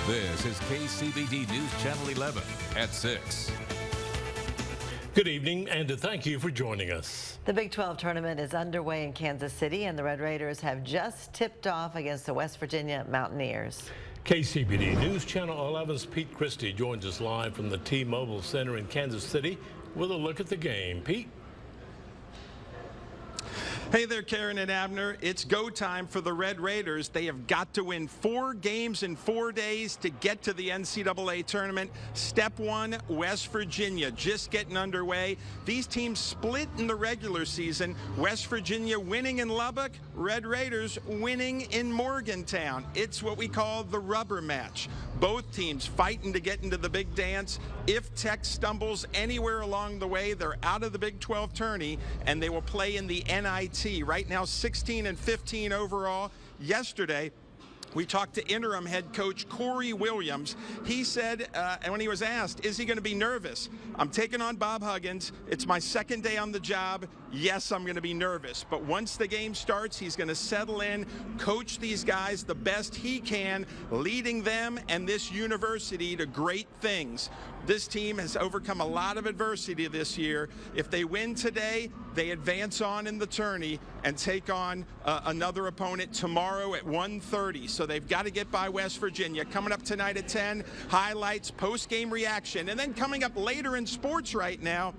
This is KCBD News Channel 11 at 6. Good evening, and thank you for joining us. The Big 12 tournament is underway in Kansas City, and the Red Raiders have just tipped off against the West Virginia Mountaineers. KCBD News Channel 11's Pete Christie joins us live from the T-Mobile Center in Kansas City with a look at the game. Pete? Hey there, Karen and Abner. It's go time for the Red Raiders. They have got to win 4 games in 4 days to get to the NCAA tournament. Step 1, West Virginia just getting underway. These teams split in the regular season. West Virginia winning in Lubbock, Red Raiders winning in Morgantown. It's what we call the rubber match. Both teams fighting to get into the big dance. If Tech stumbles anywhere along the way, they're out of the Big 12 tourney, and they will play in the NIT. Right now, 16 and 15 overall. Yesterday, we talked to interim head coach Corey Williams. He said, and when he was asked, is he going to be nervous? I'm taking on Bob Huggins. It's my second day on the job. Yes, I'm going to be nervous. But once the game starts, he's going to settle in, coach these guys the best he can, leading them and this university to great things. This team has overcome a lot of adversity this year. If they win today, they advance on in the tourney and take on another opponent tomorrow at 1:30. So they've got to get by West Virginia. Coming up tonight at 10, highlights, post-game reaction. And then coming up later in sports right now,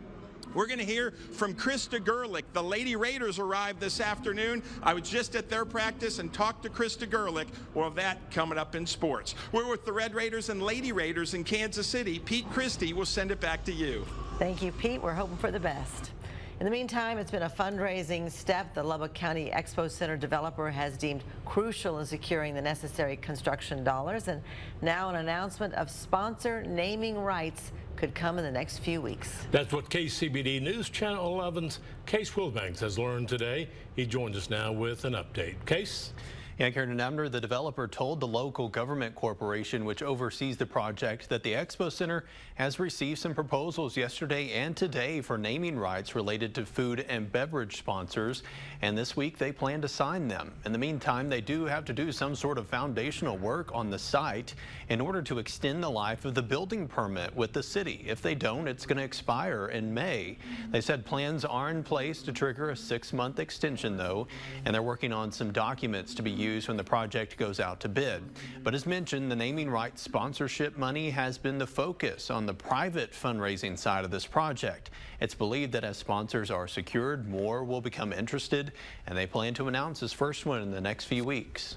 we're going to hear from Krista Gerlich. The Lady Raiders arrived this afternoon. I was just at their practice and talked to Krista Gerlich. Well, that coming up in sports. We're with the Red Raiders and Lady Raiders in Kansas City. Pete Christie will send it back to you. Thank you, Pete. We're hoping for the best. In the meantime, it's been a fundraising step the Lubbock County Expo Center developer has deemed crucial in securing the necessary construction dollars. And now an announcement of sponsor naming rights could come in the next few weeks. That's what KCBD News Channel 11's Case Wilbanks has learned today. He joins us now with an update. Case? Yeah, Karen and Abner, the developer told the local government corporation which oversees the project that the Expo Center has received some proposals yesterday and today for naming rights related to food and beverage sponsors, and this week they plan to sign them. In the meantime, they do have to do some sort of foundational work on the site in order to extend the life of the building permit with the city. If they don't, it's going to expire in May. They said plans are in place to trigger a 6-month extension, though, and they're working on some documents to be used when the project goes out to bid. But as mentioned, the naming rights sponsorship money has been the focus on the private fundraising side of this project. It's believed that as sponsors are secured, more will become interested, and they plan to announce this first one in the next few weeks.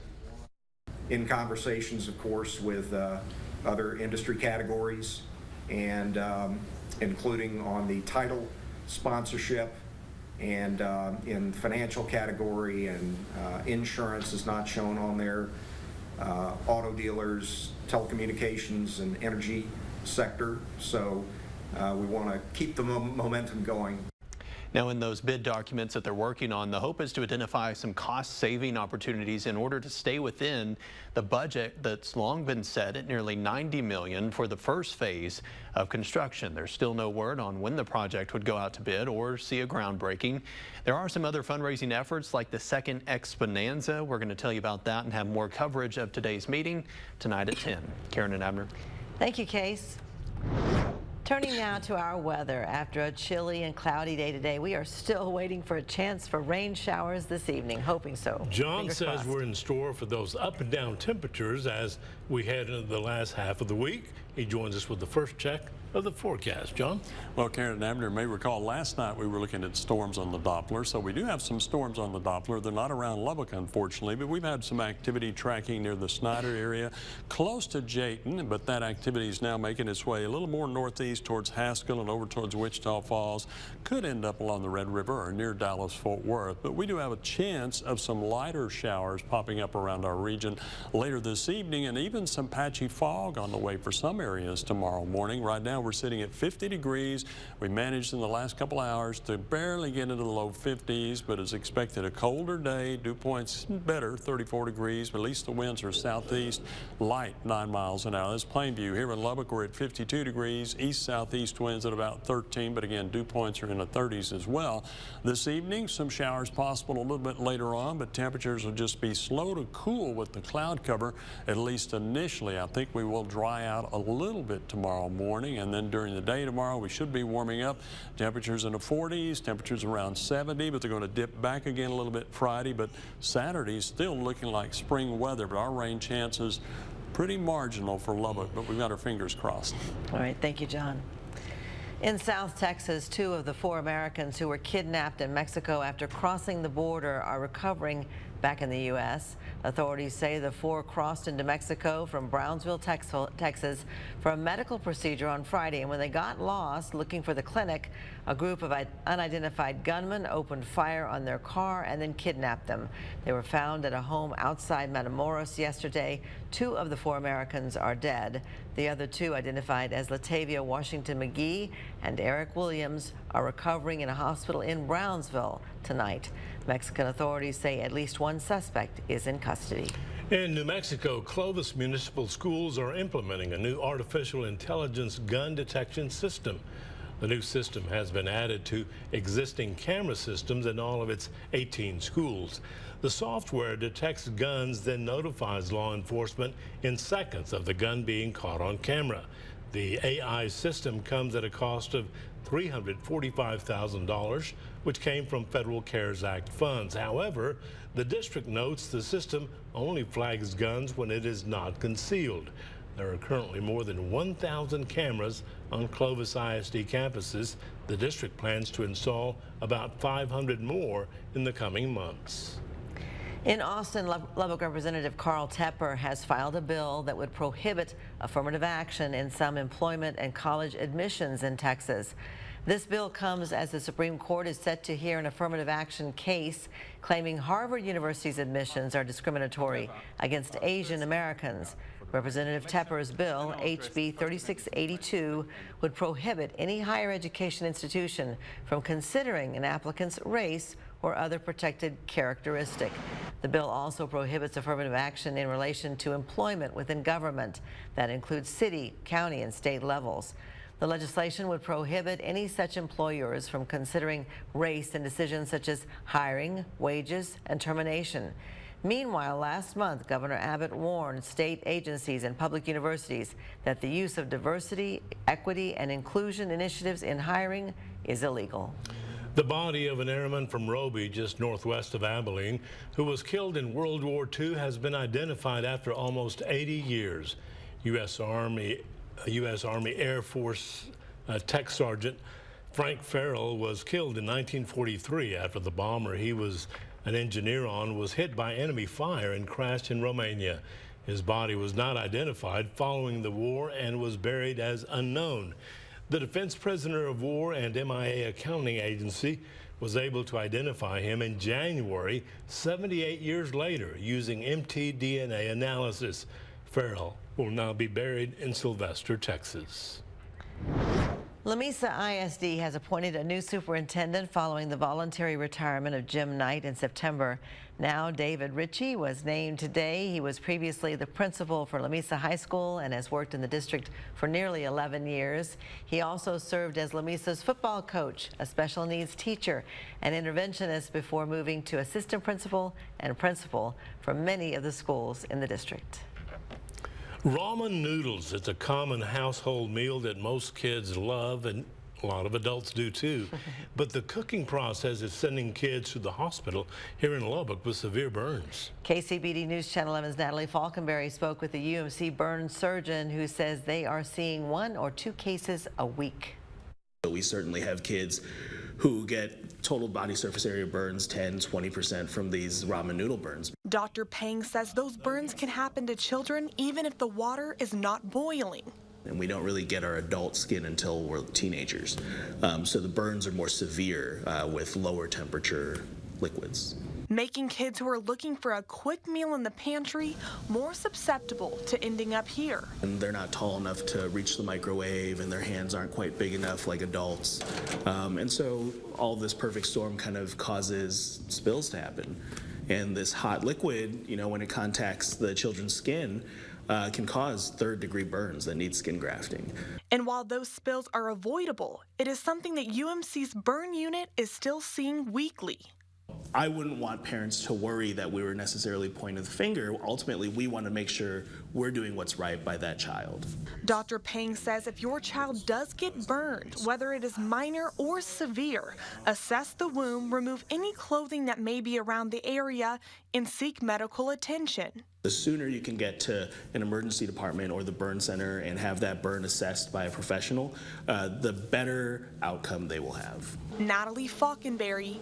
In conversations, of course, with other industry categories, and including on the title sponsorship, and in financial category, and insurance is not shown on there, auto dealers, telecommunications, and energy sector. So we want to keep the momentum going. Now, in those bid documents that they're working on, the hope is to identify some cost-saving opportunities in order to stay within the budget that's long been set at nearly $90 million for the first phase of construction. There's still no word on when the project would go out to bid or see a groundbreaking. There are some other fundraising efforts like the second Exponanza. We're going to tell you about that and have more coverage of today's meeting tonight at 10. Karen and Abner. Thank you, Case. Turning now to our weather. After a chilly and cloudy day today, we are still waiting for a chance for rain showers this evening, hoping so. John Fingers says crossed. we're in store for those up and down temperatures as we head into the last half of the week. He joins us with the first check of the forecast. John? Well, Karen and Abner may recall last night we were looking at storms on the Doppler, so we do have some storms on the Doppler. They're not around Lubbock, unfortunately, but we've had some activity tracking near the Snyder area, close to Jayton, but that activity is now making its way a little more northeast towards Haskell and over towards Wichita Falls. Could end up along the Red River or near Dallas-Fort Worth, but we do have a chance of some lighter showers popping up around our region later this evening, and even some patchy fog on the way for some areas tomorrow morning. Right now we're sitting at 50 degrees. We managed in the last couple hours to barely get into the low 50s, but it's expected a colder day. Dew points better, 34 degrees, but at least the winds are southeast, light 9 miles an hour. That's Plainview. Here in Lubbock, we're at 52 degrees, east-southeast winds at about 13, but again, dew points are in the 30s as well. This evening, some showers possible a little bit later on, but temperatures will just be slow to cool with the cloud cover, at least initially. I think we will dry out a little bit tomorrow morning, and then during the day tomorrow, we should be warming up. Temperatures in the 40s, temperatures around 70, but they're going to dip back again a little bit Friday, but Saturday is still looking like spring weather, but our rain chances pretty marginal for Lubbock, but we've got our fingers crossed. All right, thank you, John. In South Texas, 2 of the 4 Americans who were kidnapped in Mexico after crossing the border are recovering back in the U.S. Authorities say the 4 crossed into Mexico from Brownsville, Texas for a medical procedure on Friday, and when they got lost looking for the clinic, a group of unidentified gunmen opened fire on their car and then kidnapped them. They were found at a home outside Matamoros yesterday. 2 of the 4 Americans are dead. The other 2, identified as Latavia Washington McGee and Eric Williams, are recovering in a hospital in Brownsville tonight. Mexican authorities say at least 1 suspect is in custody. In New Mexico, Clovis Municipal Schools are implementing a new artificial intelligence gun detection system. The new system has been added to existing camera systems in all of its 18 schools. The software detects guns, then notifies law enforcement in seconds of the gun being caught on camera. The AI system comes at a cost of $345,000, which came from Federal CARES Act funds. However, the district notes the system only flags guns when it is not concealed. There are currently more than 1,000 cameras on Clovis ISD campuses. The district plans to install about 500 more in the coming months. In Austin, Lubbock Representative Carl Tepper has filed a bill that would prohibit affirmative action in some employment and college admissions in Texas. This bill comes as the Supreme Court is set to hear an affirmative action case claiming Harvard University's admissions are discriminatory against Asian Americans. Representative Tepper's bill, HB 3682, would prohibit any higher education institution from considering an applicant's race or other protected characteristic. The bill also prohibits affirmative action in relation to employment within government. That includes city, county, and state levels. The legislation would prohibit any such employers from considering race in decisions such as hiring, wages, and termination. Meanwhile, last month, Governor Abbott warned state agencies and public universities that the use of diversity, equity, and inclusion initiatives in hiring is illegal. The body of an airman from Roby, just northwest of Abilene, who was killed in World War II, has been identified after almost 80 years. U.S. Army Air Force Tech Sergeant Frank Farrell was killed in 1943 after the bomber he was an engineer on was hit by enemy fire and crashed in Romania. His body was not identified following the war and was buried as unknown. The Defense Prisoner of War and MIA Accounting Agency was able to identify him in January, 78 years later, using mtDNA analysis. Farrell will now be buried in Sylvester, Texas. Lamesa ISD has appointed a new superintendent following the voluntary retirement of Jim Knight in September. Now David Ritchie was named today. He was previously the principal for Lamesa High School and has worked in the district for nearly 11 years. He also served as Lamesa's football coach, a special needs teacher, and interventionist before moving to assistant principal and principal for many of the schools in the district. Ramen noodles. It's a common household meal that most kids love, and a lot of adults do too. But the cooking process is sending kids to the hospital here in Lubbock with severe burns. KCBD News Channel 11's Natalie Falkenberry spoke with the UMC burn surgeon who says they are seeing 1 or 2 cases a week. We certainly have kids who get total body surface area burns 10–20% from these ramen noodle burns. Dr. Peng says those burns can happen to children even if the water is not boiling. And we don't really get our adult skin until we're teenagers. So the burns are more severe with lower temperature liquids. making kids who are looking for a quick meal in the pantry more susceptible to ending up here. And they're not tall enough to reach the microwave, and their hands aren't quite big enough like adults. And so all this perfect storm kind of causes spills to happen. And this hot liquid, when it contacts the children's skin, can cause third-degree burns that need skin grafting. And while those spills are avoidable, it is something that UMC's burn unit is still seeing weekly. I wouldn't want parents to worry that we were necessarily pointing the finger. Ultimately, we want to make sure we're doing what's right by that child. Dr. Pang says if your child does get burned, whether it is minor or severe, assess the wound, remove any clothing that may be around the area, and seek medical attention. The sooner you can get to an emergency department or the burn center and have that burn assessed by a professional, the better outcome they will have. Natalie Falkenberry,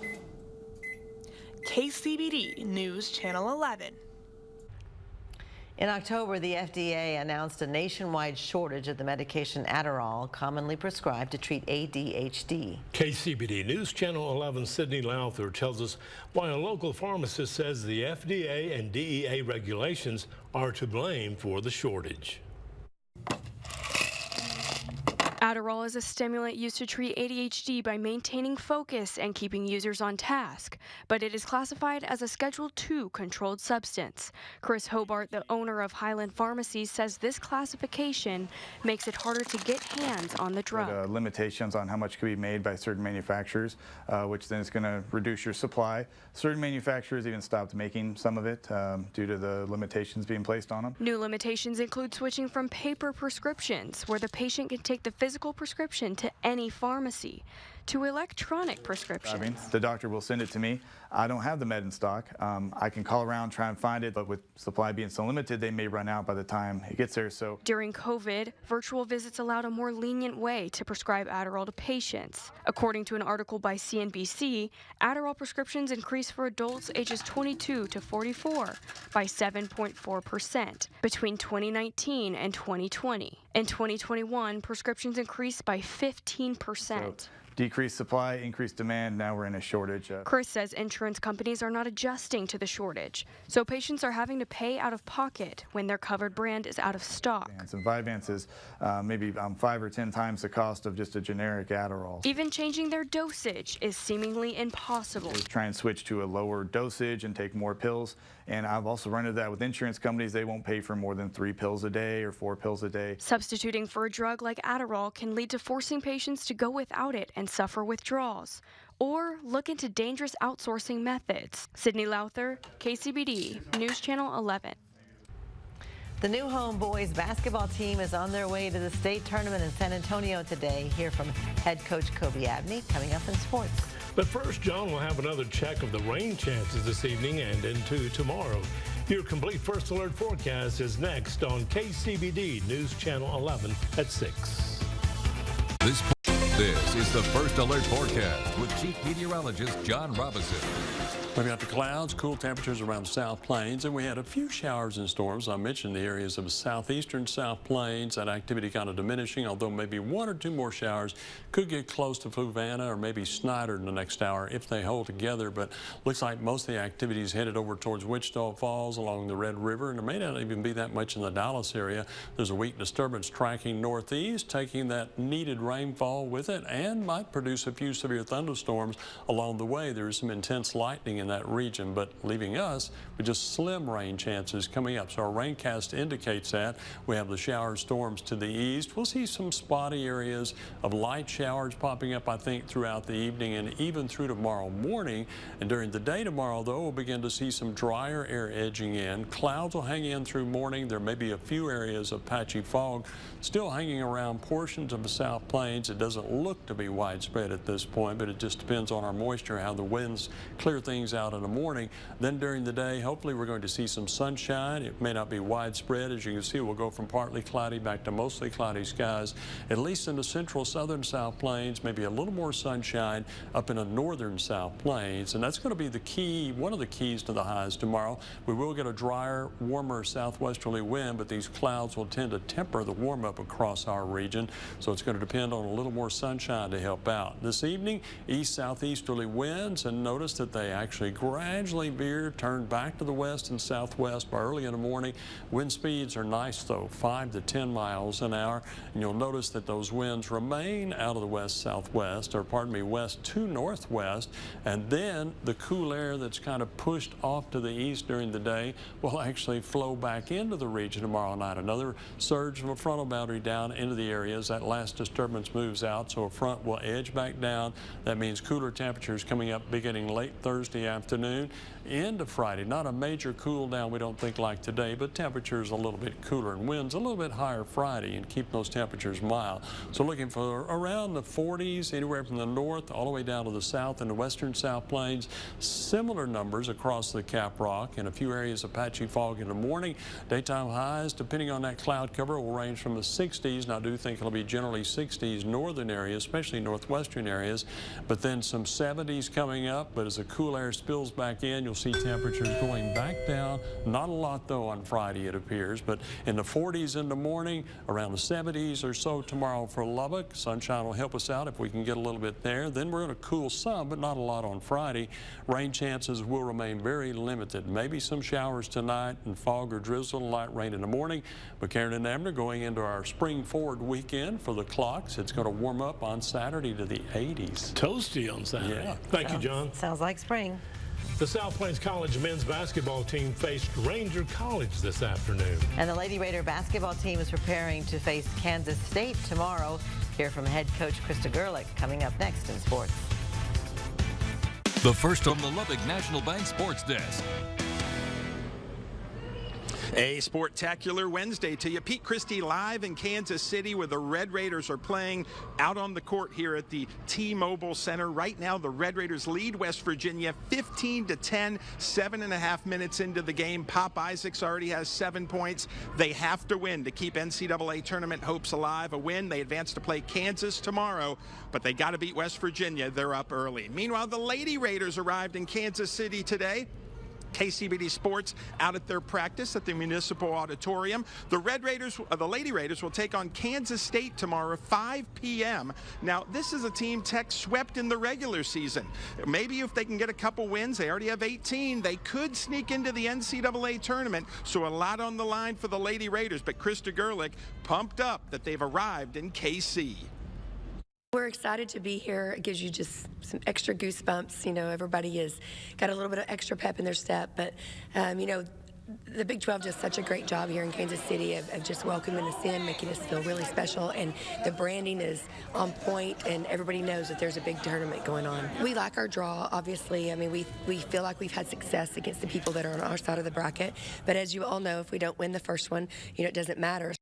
KCBD News Channel 11. In October, the FDA announced a nationwide shortage of the medication Adderall, commonly prescribed to treat ADHD. KCBD News Channel 11 Sydney Lowther tells us why a local pharmacist says the FDA and DEA regulations are to blame for the shortage. Adderall is a stimulant used to treat ADHD by maintaining focus and keeping users on task, but it is classified as a Schedule II controlled substance. Chris Hobart, the owner of Highland Pharmacies, says this classification makes it harder to get hands on the drug. Limitations on how much can be made by certain manufacturers, which then is going to reduce your supply. Certain manufacturers even stopped making some of it due to the limitations being placed on them. New limitations include switching from paper prescriptions, where the patient can take the physical prescription to any pharmacy, to electronic prescriptions. The doctor will send it to me. I don't have the med in stock. I can call around, try and find it, but with supply being so limited, they may run out by the time it gets there. So during COVID, virtual visits allowed a more lenient way to prescribe Adderall to patients. According to an article by CNBC, Adderall prescriptions increased for adults ages 22 to 44 by 7.4% between 2019 and 2020. In 2021, prescriptions increased by 15%. decreased supply, increased demand. Now we're in a shortage. Chris says insurance companies are not adjusting to the shortage, so patients are having to pay out of pocket when their covered brand is out of stock. And Vyvanse is maybe 5 or 10 times the cost of just a generic Adderall. Even changing their dosage is seemingly impossible. Try and switch to a lower dosage and take more pills. And I've also run into that with insurance companies. They won't pay for more than 3 pills a day or 4 pills a day. Substituting for a drug like Adderall can lead to forcing patients to go without it and suffer withdrawals, or look into dangerous outsourcing methods. Sydney Lowther, KCBD, News Channel 11. The New Home boys basketball team is on their way to the state tournament in San Antonio today. Hear from head coach Kobe Abney coming up in sports. But first, John will have another check of the rain chances this evening and into tomorrow. Your complete First Alert forecast is next on KCBD News Channel 11 at 6. This is the First Alert forecast with Chief Meteorologist John Robinson. We've got the clouds, cool temperatures around the South Plains, and we had a few showers and storms. I mentioned the areas of southeastern South Plains. That activity kind of diminishing, although maybe 1 or 2 more showers could get close to Fluvanna or maybe Snyder in the next hour if they hold together. But looks like most of the activity is headed over towards Wichita Falls along the Red River, and there may not even be that much in the Dallas area. There's a weak disturbance tracking northeast, taking that needed rainfall with it, and might produce a few severe thunderstorms along the way. There is some intense lightning in that region, but leaving us with just slim rain chances coming up. So our raincast indicates that. We have the shower storms to the east. We'll see some spotty areas of light showers popping up, I think, throughout the evening and even through tomorrow morning. And during the day tomorrow, though, we'll begin to see some drier air edging in. Clouds will hang in through morning. There may be a few areas of patchy fog still hanging around portions of the South Plains. It doesn't look to be widespread at this point, but it just depends on our moisture, how the winds clear things out in the morning. Then during the day, hopefully we're going to see some sunshine. It may not be widespread. As you can see, we'll go from partly cloudy back to mostly cloudy skies, at least in the central southern South Plains, maybe a little more sunshine up in the northern South Plains. And that's going to be the key, one of the keys to the highs tomorrow. We will get a drier, warmer southwesterly wind, but these clouds will tend to temper the warm up across our region. So it's going to depend on a little more sunshine to help out. This evening, east-southeasterly winds, and notice that they actually gradually veer, turn back to the west and southwest by early in the morning. Wind speeds are nice, though, 5 to 10 miles an hour. And you'll notice that those winds remain out of the west-southwest, or pardon me, west to northwest. And then the cool air that's kind of pushed off to the east during the day will actually flow back into the region tomorrow night. Another surge of a frontal boundary down into the area as that last disturbance moves out, so a front will edge back down. That means cooler temperatures coming up beginning late Thursday afternoon into Friday. Not a major cool down, we don't think, like today, but temperatures a little bit cooler and winds a little bit higher Friday, and keep those temperatures mild. So looking for around the 40s, anywhere from the north all the way down to the south and the western South Plains. Similar numbers across the Cap Rock, and a few areas of patchy fog in the morning. Daytime highs, depending on that cloud cover, will range from the 60s, and I do think it'll be generally 60s northern areas, especially northwestern areas, but then some 70s coming up. But as the cool air spills back in, you'll see temperatures going back down. Not a lot, though, on Friday, it appears, but in the 40s in the morning, around the 70s or so tomorrow for Lubbock. Sunshine will help us out if we can get a little bit there. Then we're going to cool some, but not a lot on Friday. Rain chances will remain very limited. Maybe some showers tonight and fog or drizzle and light rain in the morning. But Karen and Abner, going into our spring forward weekend for the clocks, it's going to warm up on Saturday to the 80s. Toasty on Saturday. Yeah. Thank you, John. Sounds like spring. The South Plains College men's basketball team faced Ranger College this afternoon. And the Lady Raider basketball team is preparing to face Kansas State tomorrow. Hear from head coach Krista Gerlich coming up next in sports. The first from the Lubbock National Bank Sports Desk. A sportacular Wednesday to you. Pete Christie live in Kansas City, where the Red Raiders are playing out on the court here at the T-Mobile Center. Right now, the Red Raiders lead West Virginia 15-10, 7.5 minutes into the game. Pop Isaacs already has 7 points. They have to win to keep NCAA tournament hopes alive. A win, they advance to play Kansas tomorrow, but they got to beat West Virginia. They're up early. Meanwhile, the Lady Raiders arrived in Kansas City today. KCBD Sports out at their practice at the Municipal Auditorium. The Lady Raiders will take on Kansas State tomorrow, 5 p.m. Now, this is a team Tech swept in the regular season. Maybe if they can get a couple wins, they already have 18, they could sneak into the NCAA tournament. So a lot on the line for the Lady Raiders, but Krista Gerlich pumped up that they've arrived in KC. We're excited to be here. It gives you just some extra goosebumps. You know, everybody has got a little bit of extra pep in their step. But, you know, the Big 12 does such a great job here in Kansas City of just welcoming us in, making us feel really special. And the branding is on point, and everybody knows that there's a big tournament going on. We like our draw, obviously. I mean, we feel like we've had success against the people that are on our side of the bracket. But as you all know, if we don't win the first one, you know, it doesn't matter.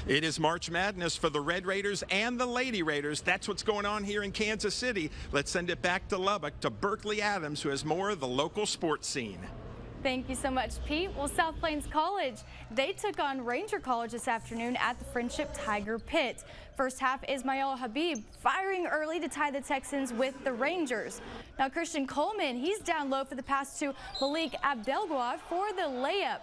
It is March Madness for the Red Raiders and the Lady Raiders. That's what's going on here in Kansas City. Let's send it back to Lubbock, to Berkeley Adams, who has more of the local sports scene. Thank you so much, Pete. Well, South Plains College, they took on Ranger College this afternoon at the Friendship Tiger Pit. First half, Ismail Habib firing early to tie the Texans with the Rangers. Now, Christian Coleman, he's down low for the pass to Malik Abdelgawad for the layup.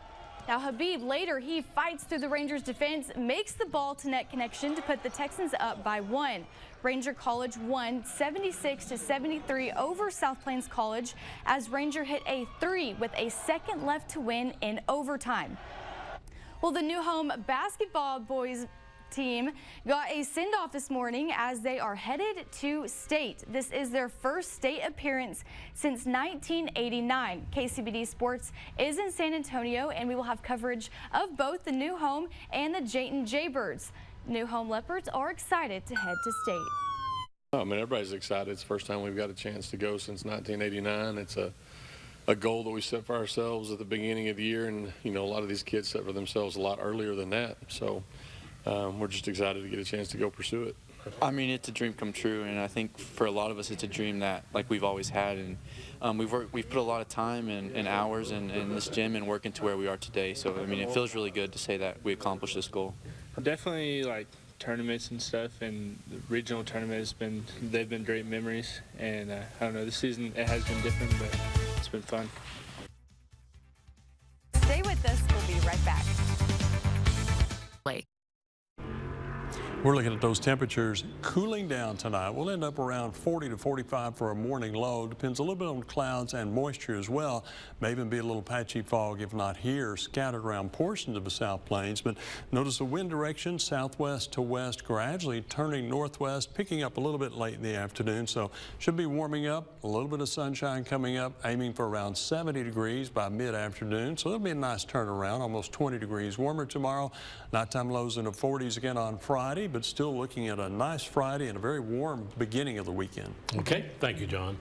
Now, Habib later, he fights through the Rangers defense, makes the ball to net connection to put the Texans up by 1. Ranger College won 76-73 over South Plains College as Ranger hit a 3 with a second left to win in overtime. Well, the New Home basketball boys team got a send-off this morning as they are headed to state. This is their first state appearance since 1989. KCBD Sports is in San Antonio, and we will have coverage of both the New Home and the Jayton Jaybirds. New Home Leopards are excited to head to state. I mean, everybody's excited. It's the first time we've got a chance to go since 1989. It's a goal that we set for ourselves at the beginning of the year, and you know, a lot of these kids set for themselves a lot earlier than that. So we're just excited to get a chance to go pursue it. I mean, it's a dream come true, and I think for a lot of us, it's a dream that like we've always had, and we've put a lot of time and hours in this gym and working to where we are today. So I mean, it feels really good to say that we accomplished this goal. Definitely, like tournaments and stuff, and the regional tournament they've been great memories, and I don't know, this season it has been different, but it's been fun. Stay with us. We'll be right back. We're looking at those temperatures cooling down tonight. We'll end up around 40 to 45 for a morning low. Depends a little bit on clouds and moisture as well. May even be a little patchy fog, if not here, scattered around portions of the South Plains. But notice the wind direction, southwest to west, gradually turning northwest, picking up a little bit late in the afternoon. So should be warming up, a little bit of sunshine coming up, aiming for around 70 degrees by mid-afternoon. So it'll be a nice turnaround, almost 20 degrees warmer tomorrow. Nighttime lows in the 40s again on Friday, but still looking at a nice Friday and a very warm beginning of the weekend. Okay, thank you, John.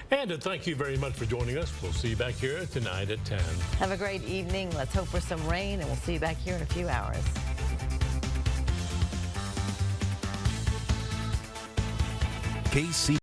And thank you very much for joining us. We'll see you back here tonight at 10. Have a great evening. Let's hope for some rain, and we'll see you back here in a few hours. KC